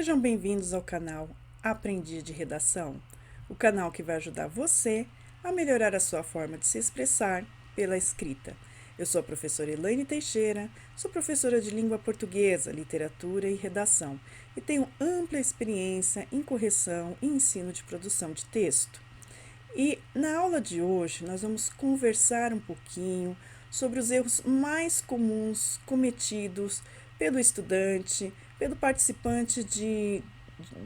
Sejam bem-vindos ao canal Aprendiz de Redação, o canal que vai ajudar você a melhorar a sua forma de se expressar pela escrita. Eu sou a professora Elaine Teixeira, sou professora de língua portuguesa, literatura e redação e tenho ampla experiência em correção e ensino de produção de texto. E na aula de hoje nós vamos conversar um pouquinho sobre os erros mais comuns cometidos pelo estudante, pelo participante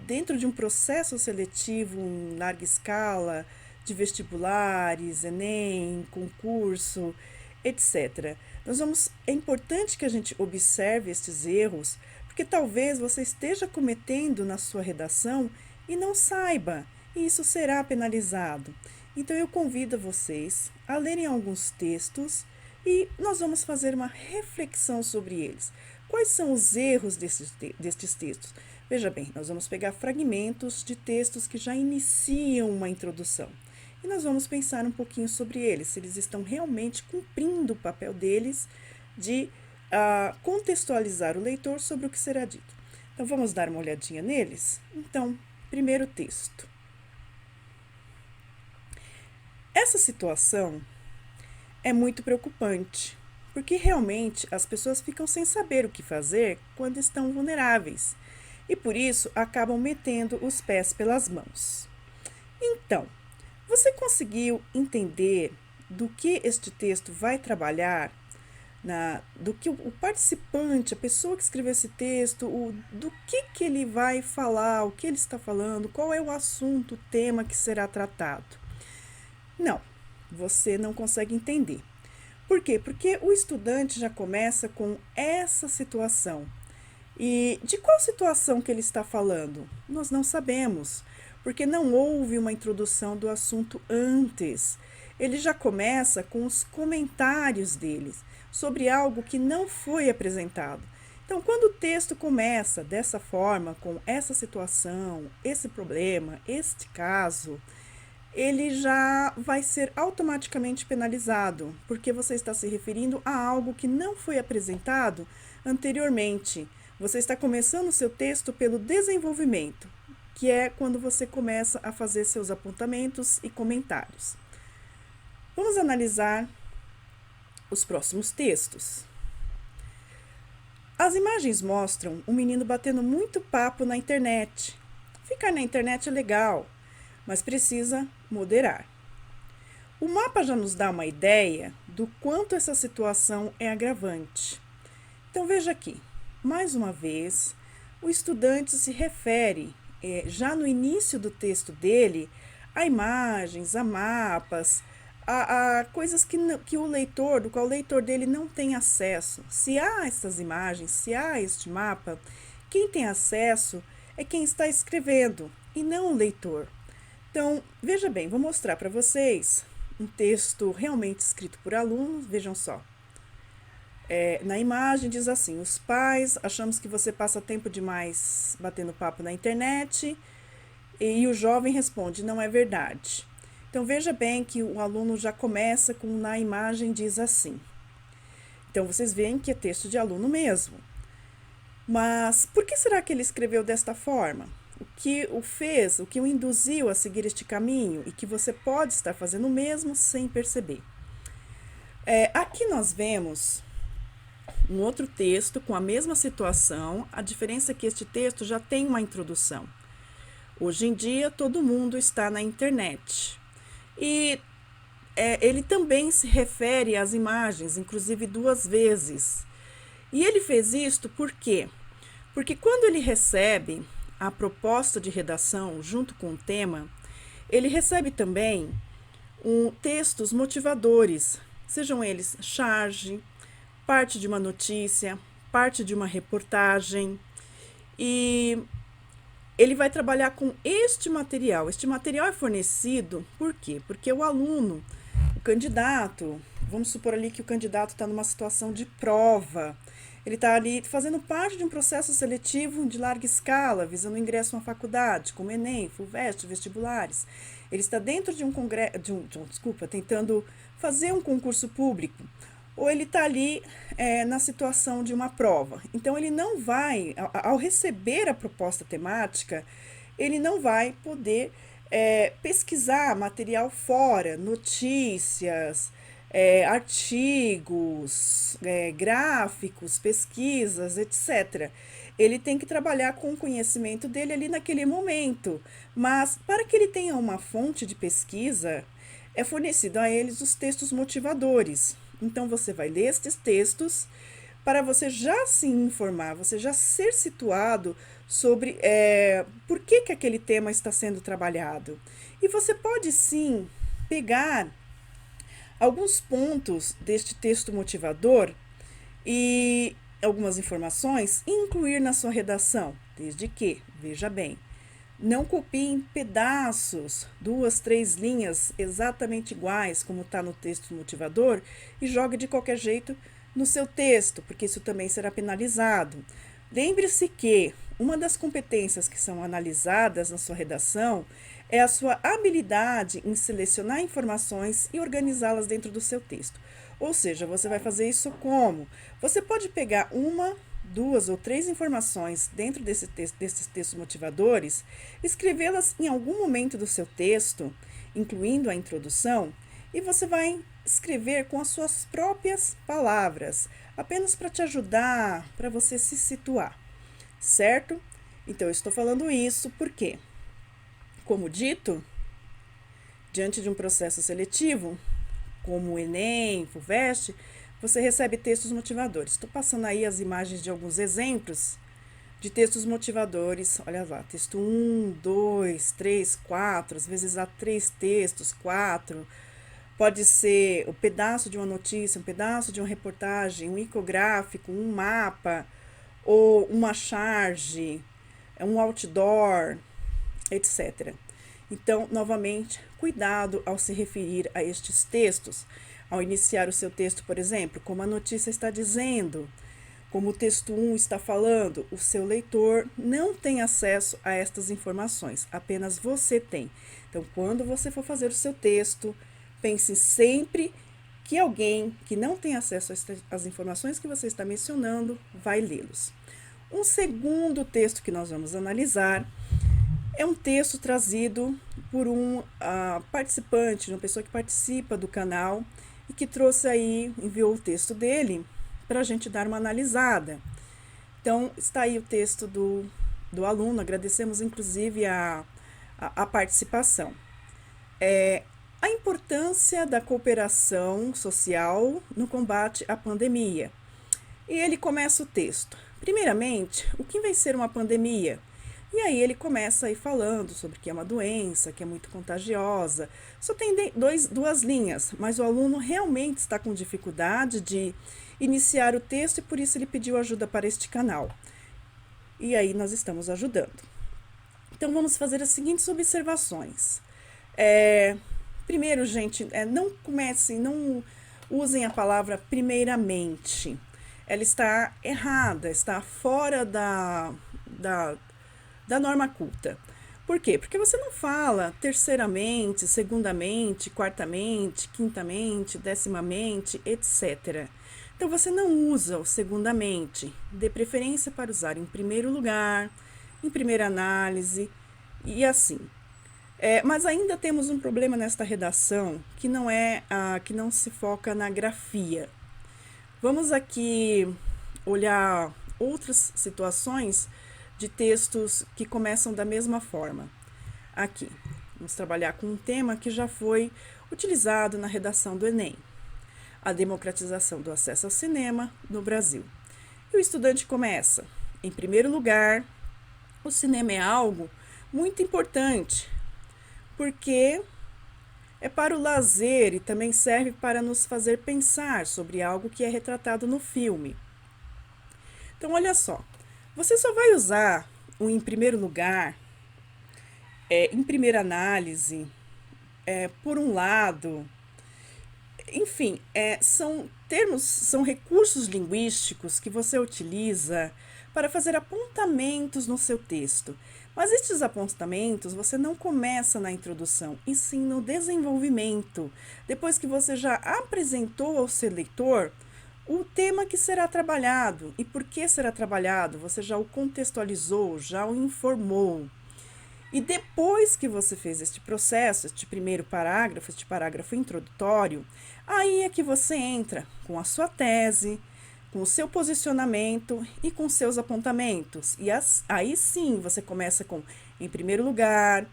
dentro de um processo seletivo em larga escala, de vestibulares, Enem, concurso, etc. É importante que a gente observe estes erros, porque talvez você esteja cometendo na sua redação e não saiba, e isso será penalizado. Então eu convido vocês a lerem alguns textos e nós vamos fazer uma reflexão sobre eles. Quais são os erros destes textos? Veja bem, nós vamos pegar fragmentos de textos que já iniciam uma introdução. E nós vamos pensar um pouquinho sobre eles, se eles estão realmente cumprindo o papel deles de contextualizar o leitor sobre o que será dito. Então, vamos dar uma olhadinha neles? Então, primeiro texto. Essa situação é muito preocupante, porque realmente as pessoas ficam sem saber o que fazer quando estão vulneráveis e por isso acabam metendo os pés pelas mãos. Então, você conseguiu entender do que este texto vai trabalhar? Do que o participante, a pessoa que escreveu esse texto, do que ele vai falar, o que ele está falando, qual é o assunto, o tema que será tratado? Não, você não consegue entender. Por quê? Porque o estudante já começa com essa situação. E de qual situação que ele está falando? Nós não sabemos, porque não houve uma introdução do assunto antes. Ele já começa com os comentários deles sobre algo que não foi apresentado. Então, quando o texto começa dessa forma, com essa situação, esse problema, este caso, ele já vai ser automaticamente penalizado, porque você está se referindo a algo que não foi apresentado anteriormente. Você está começando o seu texto pelo desenvolvimento, que é quando você começa a fazer seus apontamentos e comentários. Vamos analisar os próximos textos. As imagens mostram um menino batendo muito papo na internet. Ficar na internet é legal, mas precisa moderar. O mapa já nos dá uma ideia do quanto essa situação é agravante. Então veja aqui, mais uma vez, o estudante se refere, já no início do texto dele, a imagens, a mapas, a coisas que o leitor, do qual o leitor dele não tem acesso. Se há essas imagens, se há este mapa, quem tem acesso é quem está escrevendo e não o leitor. Então, veja bem, vou mostrar para vocês um texto realmente escrito por alunos, vejam só. Na imagem diz assim: os pais, achamos que você passa tempo demais batendo papo na internet, e o jovem responde, não é verdade. Então, veja bem que o aluno já começa com na imagem diz assim. Então, vocês veem que é texto de aluno mesmo. Mas por que será que ele escreveu desta forma? O que o fez, o que o induziu a seguir este caminho e que você pode estar fazendo o mesmo sem perceber. Aqui nós vemos um outro texto com a mesma situação, a diferença é que este texto já tem uma introdução. Hoje em dia, todo mundo está na internet. E ele também se refere às imagens, inclusive 2 vezes. E ele fez isto por quê? Porque quando ele recebe a proposta de redação junto com o tema, ele recebe também textos motivadores, sejam eles charge, parte de uma notícia, parte de uma reportagem, e ele vai trabalhar com este material. Este material é fornecido por quê? Porque o aluno, o candidato, vamos supor ali que o candidato está numa situação de prova, ele está ali fazendo parte de um processo seletivo de larga escala, visando o ingresso a uma faculdade, como Enem, FUVEST, vestibulares. Ele está dentro de tentando fazer um concurso público. ou ele está ali na situação de uma prova. Então, ele não vai, ao receber a proposta temática, ele não vai poder pesquisar material fora, notícias, artigos, gráficos, pesquisas, etc. Ele tem que trabalhar com o conhecimento dele ali naquele momento. Mas, para que ele tenha uma fonte de pesquisa, é fornecido a eles os textos motivadores. Então, você vai ler estes textos para você já se informar, você já ser situado sobre por que aquele tema está sendo trabalhado. E você pode sim pegar alguns pontos deste texto motivador e algumas informações e incluir na sua redação, desde que, veja bem, não copiem pedaços, 2, 3 linhas exatamente iguais, como está no texto motivador, e jogue de qualquer jeito no seu texto, porque isso também será penalizado. Lembre-se que uma das competências que são analisadas na sua redação é a sua habilidade em selecionar informações e organizá-las dentro do seu texto. Ou seja, você vai fazer isso como? Você pode pegar uma, 2 ou 3 informações dentro desses textos motivadores, escrevê-las em algum momento do seu texto, incluindo a introdução, e você vai escrever com as suas próprias palavras, apenas para te ajudar, para você se situar, certo? Então, eu estou falando isso porque, como dito, diante de um processo seletivo, como o Enem, FUVEST, você recebe textos motivadores. Estou passando aí as imagens de alguns exemplos de textos motivadores. Olha lá, texto 1, 2, 3, 4, às vezes há 3 textos, 4. Pode ser um pedaço de uma notícia, um pedaço de uma reportagem, um infográfico, um mapa, ou uma charge, um outdoor, etc. Então, novamente, cuidado ao se referir a estes textos. Ao iniciar o seu texto, por exemplo, como a notícia está dizendo, como o texto 1 está falando, o seu leitor não tem acesso a estas informações, apenas você tem. Então, quando você for fazer o seu texto, pense sempre que alguém que não tem acesso às informações que você está mencionando vai lê-los. Um segundo texto que nós vamos analisar é um texto trazido por um participante, uma pessoa que participa do canal e que trouxe aí, enviou o texto dele para a gente dar uma analisada. Então, está aí o texto do aluno, agradecemos inclusive a participação. A importância da cooperação social no combate à pandemia. E ele começa o texto. Primeiramente, o que vai ser uma pandemia? E aí ele começa aí falando sobre que é uma doença, que é muito contagiosa. Só tem duas linhas, mas o aluno realmente está com dificuldade de iniciar o texto e por isso ele pediu ajuda para este canal. E aí nós estamos ajudando. Então vamos fazer as seguintes observações. Primeiro, gente, não usem a palavra primeiramente. Ela está errada, está fora da norma culta. Por quê? Porque você não fala terceiramente, segundamente, quartamente, quintamente, decimamente, etc. Então, você não usa o segundamente, de preferência para usar em primeiro lugar, em primeira análise e assim. Mas ainda temos um problema nesta redação que que não se foca na grafia. Vamos aqui olhar outras situações de textos que começam da mesma forma. Aqui, vamos trabalhar com um tema que já foi utilizado na redação do Enem: a democratização do acesso ao cinema no Brasil. E o estudante começa: em primeiro lugar, o cinema é algo muito importante, porque é para o lazer e também serve para nos fazer pensar sobre algo que é retratado no filme. Então, olha só, você só vai usar o em primeiro lugar, em primeira análise, por um lado, enfim, são termos, são recursos linguísticos que você utiliza para fazer apontamentos no seu texto. Mas estes apontamentos você não começa na introdução, e sim no desenvolvimento. Depois que você já apresentou ao seu leitor o tema que será trabalhado e por que será trabalhado, você já o contextualizou, já o informou. E depois que você fez este processo, este primeiro parágrafo, este parágrafo introdutório, aí é que você entra com a sua tese, com o seu posicionamento e com seus apontamentos. E aí sim você começa com em primeiro lugar,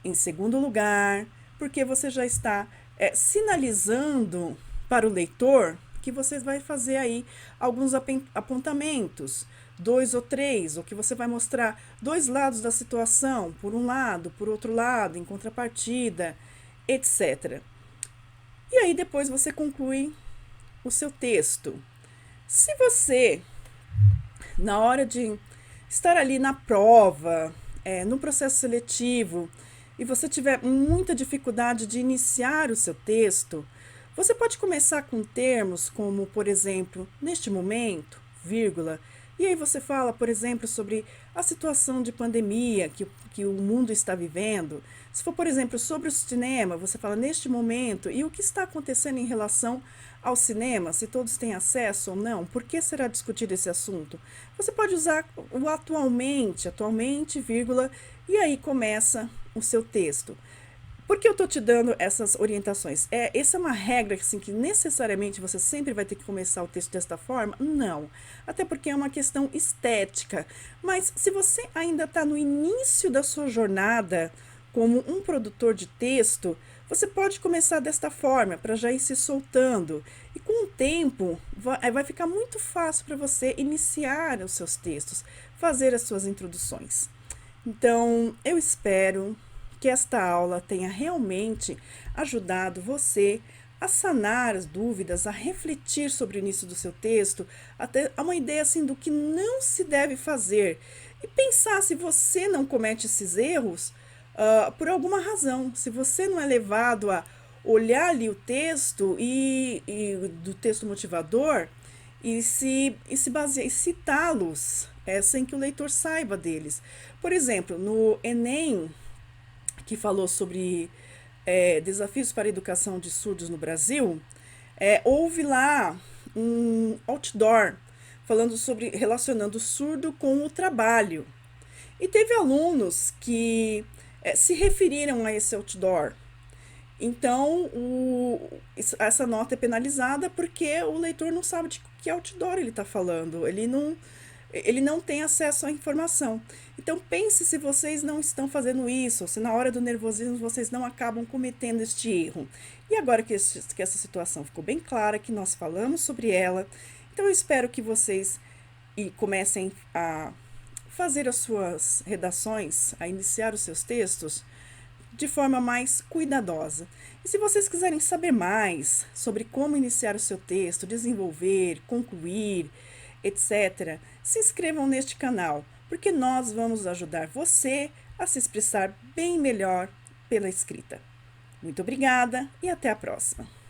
em segundo lugar, porque você já está sinalizando para o leitor que você vai fazer aí alguns apontamentos, 2 ou 3, ou que você vai mostrar 2 lados da situação, por um lado, por outro lado, em contrapartida, etc. E aí depois você conclui o seu texto. Se você, na hora de estar ali na prova, no processo seletivo, e você tiver muita dificuldade de iniciar o seu texto, você pode começar com termos como, por exemplo, neste momento, vírgula, e aí você fala, por exemplo, sobre a situação de pandemia que o mundo está vivendo. Se for, por exemplo, sobre o cinema, você fala neste momento e o que está acontecendo em relação ao cinema, se todos têm acesso ou não, por que será discutido esse assunto? Você pode usar o atualmente, vírgula, e aí começa o seu texto. Por que eu estou te dando essas orientações? Essa é uma regra assim, que necessariamente você sempre vai ter que começar o texto desta forma? Não. Até porque é uma questão estética. Mas se você ainda está no início da sua jornada como um produtor de texto, você pode começar desta forma, para já ir se soltando. E com o tempo, vai ficar muito fácil para você iniciar os seus textos, fazer as suas introduções. Então, eu espero que esta aula tenha realmente ajudado você a sanar as dúvidas, a refletir sobre o início do seu texto, até uma ideia assim do que não se deve fazer e pensar se você não comete esses erros por alguma razão, se você não é levado a olhar ali o texto e do texto motivador e se basear, e citá-los sem que o leitor saiba deles. Por exemplo, no Enem, que falou sobre desafios para a educação de surdos no Brasil, houve lá um outdoor falando sobre relacionando o surdo com o trabalho. E teve alunos que se referiram a esse outdoor. Então, essa nota é penalizada porque o leitor não sabe de que outdoor ele está falando. Ele não tem acesso à informação. Então, pense se vocês não estão fazendo isso, se na hora do nervosismo vocês não acabam cometendo este erro. E agora que essa situação ficou bem clara, que nós falamos sobre ela, então eu espero que vocês comecem a fazer as suas redações, a iniciar os seus textos de forma mais cuidadosa. E se vocês quiserem saber mais sobre como iniciar o seu texto, desenvolver, concluir, etc., se inscrevam neste canal, porque nós vamos ajudar você a se expressar bem melhor pela escrita. Muito obrigada e até a próxima!